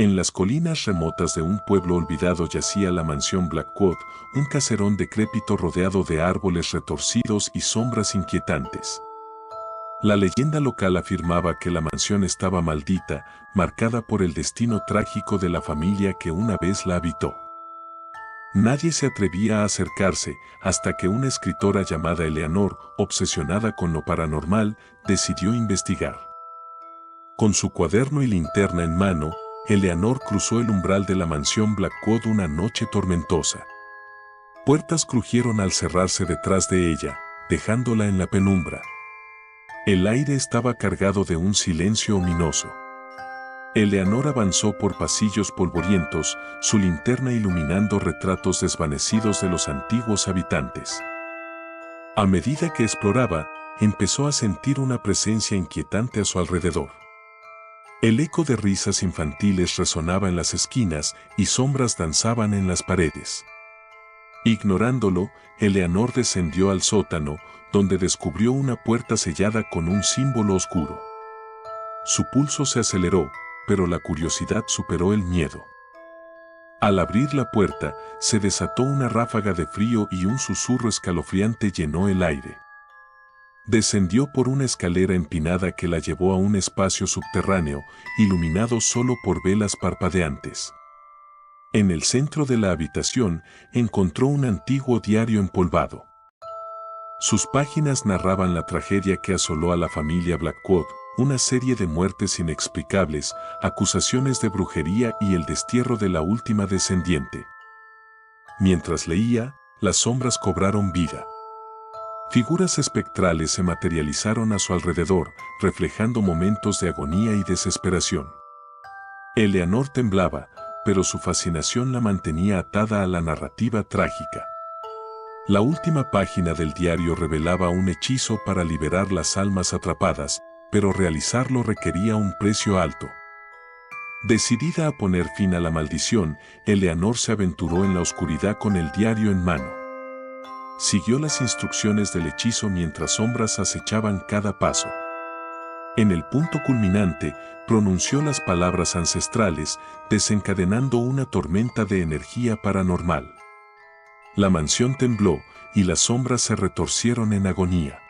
En las colinas remotas de un pueblo olvidado yacía la mansión Blackwood, un caserón decrépito rodeado de árboles retorcidos y sombras inquietantes. La leyenda local afirmaba que la mansión estaba maldita, marcada por el destino trágico de la familia que una vez la habitó. Nadie se atrevía a acercarse hasta que una escritora llamada Eleanor, obsesionada con lo paranormal, decidió investigar. Con su cuaderno y linterna en mano, Eleanor cruzó el umbral de la mansión Blackwood una noche tormentosa. Puertas crujieron al cerrarse detrás de ella, dejándola en la penumbra. El aire estaba cargado de un silencio ominoso. Eleanor avanzó por pasillos polvorientos, su linterna iluminando retratos desvanecidos de los antiguos habitantes. A medida que exploraba, empezó a sentir una presencia inquietante a su alrededor. El eco de risas infantiles resonaba en las esquinas y sombras danzaban en las paredes. Ignorándolo, Eleanor descendió al sótano, donde descubrió una puerta sellada con un símbolo oscuro. Su pulso se aceleró, pero la curiosidad superó el miedo. Al abrir la puerta, se desató una ráfaga de frío y un susurro escalofriante llenó el aire. Descendió por una escalera empinada que la llevó a un espacio subterráneo, iluminado solo por velas parpadeantes. En el centro de la habitación, encontró un antiguo diario empolvado. Sus páginas narraban la tragedia que asoló a la familia Blackwood, una serie de muertes inexplicables, acusaciones de brujería y el destierro de la última descendiente. Mientras leía, las sombras cobraron vida. Figuras espectrales se materializaron a su alrededor, reflejando momentos de agonía y desesperación. Eleanor temblaba, pero su fascinación la mantenía atada a la narrativa trágica. La última página del diario revelaba un hechizo para liberar las almas atrapadas, pero realizarlo requería un precio alto. Decidida a poner fin a la maldición, Eleanor se aventuró en la oscuridad con el diario en mano. Siguió las instrucciones del hechizo mientras sombras acechaban cada paso. En el punto culminante, pronunció las palabras ancestrales, desencadenando una tormenta de energía paranormal. La mansión tembló y las sombras se retorcieron en agonía.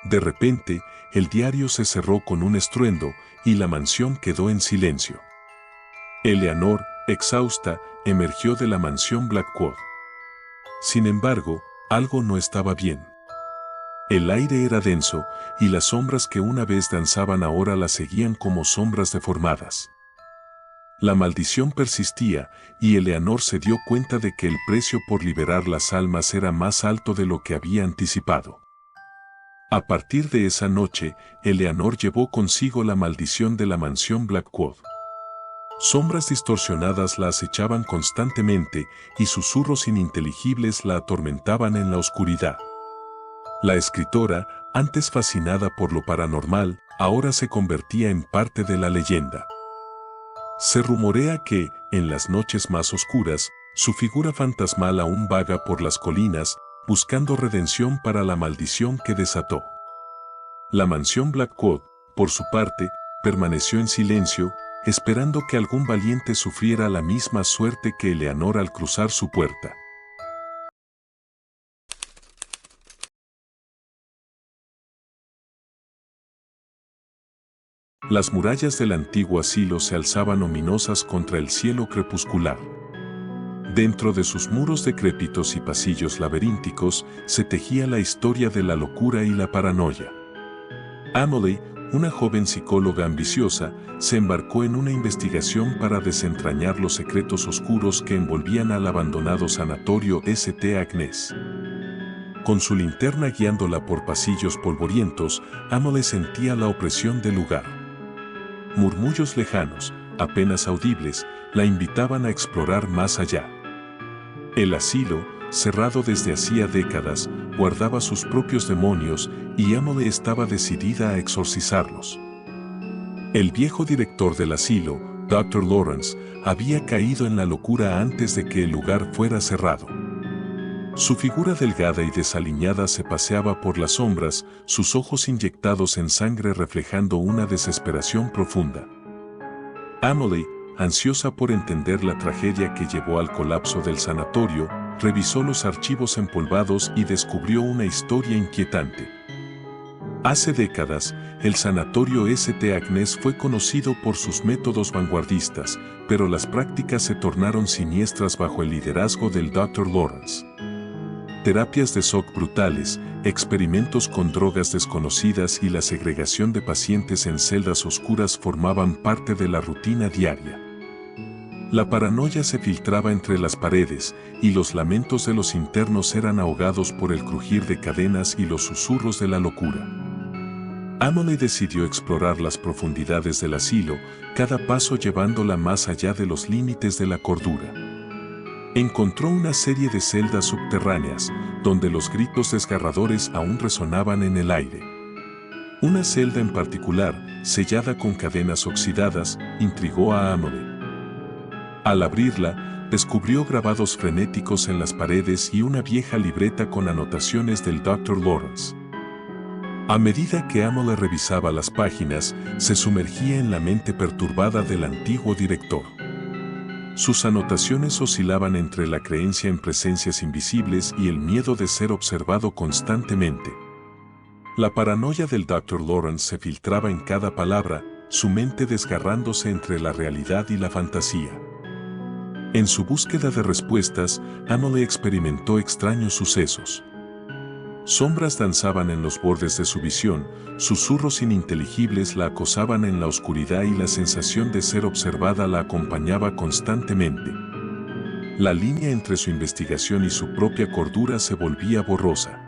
De repente, el diario se cerró con un estruendo y la mansión quedó en silencio. Eleanor, exhausta, emergió de la mansión Blackwood. Sin embargo, algo no estaba bien. El aire era denso y las sombras que una vez danzaban ahora la seguían como sombras deformadas. La maldición persistía y Eleanor se dio cuenta de que el precio por liberar las almas era más alto de lo que había anticipado. A partir de esa noche, Eleanor llevó consigo la maldición de la mansión Blackwood. Sombras distorsionadas la acechaban constantemente y susurros ininteligibles la atormentaban en la oscuridad. La escritora, antes fascinada por lo paranormal, ahora se convertía en parte de la leyenda. Se rumorea que, en las noches más oscuras, su figura fantasmal aún vaga por las colinas, buscando redención para la maldición que desató. La mansión Blackwood, por su parte, permaneció en silencio, esperando que algún valiente sufriera la misma suerte que Eleanor al cruzar su puerta. Las murallas del antiguo asilo se alzaban ominosas contra el cielo crepuscular. Dentro de sus muros decrépitos y pasillos laberínticos se tejía la historia de la locura y la paranoia. Emily, una joven psicóloga ambiciosa, se embarcó en una investigación para desentrañar los secretos oscuros que envolvían al abandonado sanatorio St. Agnes. Con su linterna guiándola por pasillos polvorientos, Emily sentía la opresión del lugar. Murmullos lejanos, apenas audibles, la invitaban a explorar más allá. El asilo, cerrado desde hacía décadas, guardaba sus propios demonios y Emily estaba decidida a exorcizarlos. El viejo director del asilo, Dr. Lawrence, había caído en la locura antes de que el lugar fuera cerrado. Su figura delgada y desaliñada se paseaba por las sombras, sus ojos inyectados en sangre reflejando una desesperación profunda. Emily, ansiosa por entender la tragedia que llevó al colapso del sanatorio, revisó los archivos empolvados y descubrió una historia inquietante. Hace décadas, el sanatorio St. Agnes fue conocido por sus métodos vanguardistas, pero las prácticas se tornaron siniestras bajo el liderazgo del Dr. Lawrence. Terapias de shock brutales, experimentos con drogas desconocidas y la segregación de pacientes en celdas oscuras formaban parte de la rutina diaria. La paranoia se filtraba entre las paredes, y los lamentos de los internos eran ahogados por el crujir de cadenas y los susurros de la locura. Amory decidió explorar las profundidades del asilo, cada paso llevándola más allá de los límites de la cordura. Encontró una serie de celdas subterráneas, donde los gritos desgarradores aún resonaban en el aire. Una celda en particular, sellada con cadenas oxidadas, intrigó a Amory. Al abrirla, descubrió grabados frenéticos en las paredes y una vieja libreta con anotaciones del Dr. Lawrence. A medida que Amory revisaba las páginas, se sumergía en la mente perturbada del antiguo director. Sus anotaciones oscilaban entre la creencia en presencias invisibles y el miedo de ser observado constantemente. La paranoia del Dr. Lawrence se filtraba en cada palabra, su mente desgarrándose entre la realidad y la fantasía. En su búsqueda de respuestas, Amory experimentó extraños sucesos. Sombras danzaban en los bordes de su visión, susurros ininteligibles la acosaban en la oscuridad y la sensación de ser observada la acompañaba constantemente. La línea entre su investigación y su propia cordura se volvía borrosa.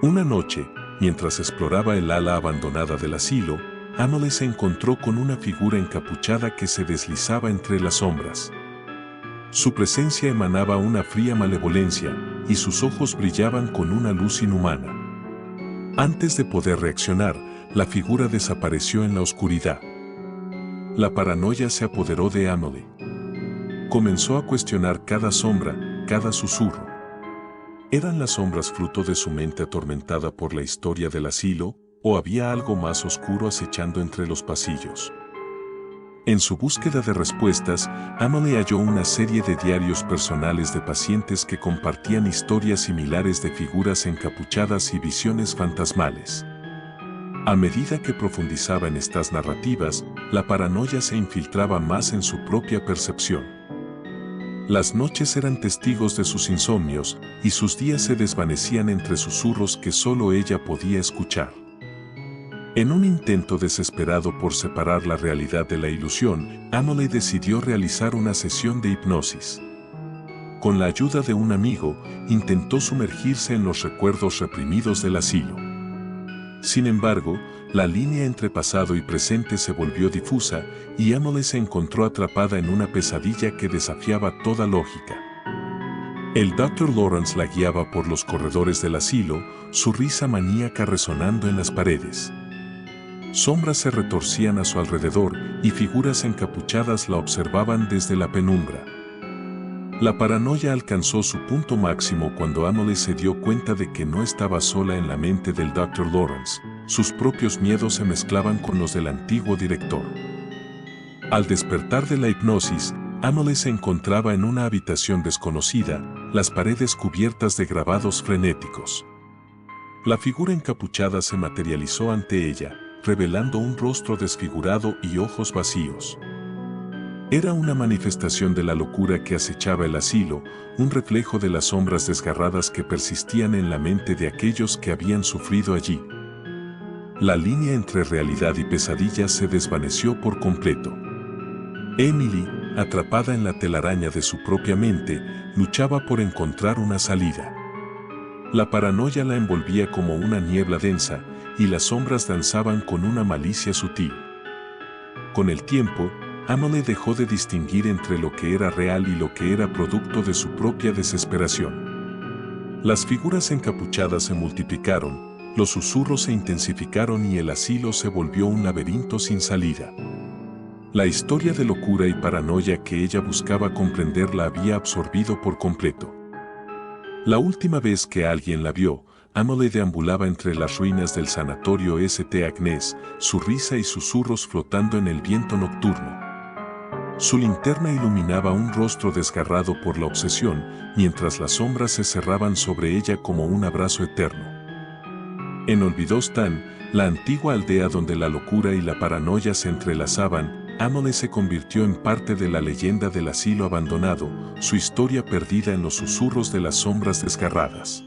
Una noche, mientras exploraba el ala abandonada del asilo, Amory se encontró con una figura encapuchada que se deslizaba entre las sombras. Su presencia emanaba una fría malevolencia, y sus ojos brillaban con una luz inhumana. Antes de poder reaccionar, la figura desapareció en la oscuridad. La paranoia se apoderó de Amory. Comenzó a cuestionar cada sombra, cada susurro. ¿Eran las sombras fruto de su mente atormentada por la historia del asilo, o había algo más oscuro acechando entre los pasillos? En su búsqueda de respuestas, Amory halló una serie de diarios personales de pacientes que compartían historias similares de figuras encapuchadas y visiones fantasmales. A medida que profundizaba en estas narrativas, la paranoia se infiltraba más en su propia percepción. Las noches eran testigos de sus insomnios, y sus días se desvanecían entre susurros que solo ella podía escuchar. En un intento desesperado por separar la realidad de la ilusión, Amory decidió realizar una sesión de hipnosis. Con la ayuda de un amigo, intentó sumergirse en los recuerdos reprimidos del asilo. Sin embargo, la línea entre pasado y presente se volvió difusa, y Amory se encontró atrapada en una pesadilla que desafiaba toda lógica. El Dr. Lawrence la guiaba por los corredores del asilo, su risa maníaca resonando en las paredes. Sombras se retorcían a su alrededor y figuras encapuchadas la observaban desde la penumbra. La paranoia alcanzó su punto máximo cuando Amory se dio cuenta de que no estaba sola en la mente del Dr. Lawrence. Sus propios miedos se mezclaban con los del antiguo director. Al despertar de la hipnosis, Amory se encontraba en una habitación desconocida, las paredes cubiertas de grabados frenéticos. La figura encapuchada se materializó ante ella, revelando un rostro desfigurado y ojos vacíos. Era una manifestación de la locura que acechaba el asilo, un reflejo de las sombras desgarradas que persistían en la mente de aquellos que habían sufrido allí. La línea entre realidad y pesadilla se desvaneció por completo. Emily, atrapada en la telaraña de su propia mente, luchaba por encontrar una salida. La paranoia la envolvía como una niebla densa, y las sombras danzaban con una malicia sutil. Con el tiempo, Amory dejó de distinguir entre lo que era real y lo que era producto de su propia desesperación. Las figuras encapuchadas se multiplicaron, los susurros se intensificaron y el asilo se volvió un laberinto sin salida. La historia de locura y paranoia que ella buscaba comprender la había absorbido por completo. La última vez que alguien la vio, Amory deambulaba entre las ruinas del sanatorio St. Agnes, su risa y susurros flotando en el viento nocturno. Su linterna iluminaba un rostro desgarrado por la obsesión, mientras las sombras se cerraban sobre ella como un abrazo eterno. En Olvidostan, la antigua aldea donde la locura y la paranoia se entrelazaban, Amelie se convirtió en parte de la leyenda del asilo abandonado, su historia perdida en los susurros de las sombras desgarradas.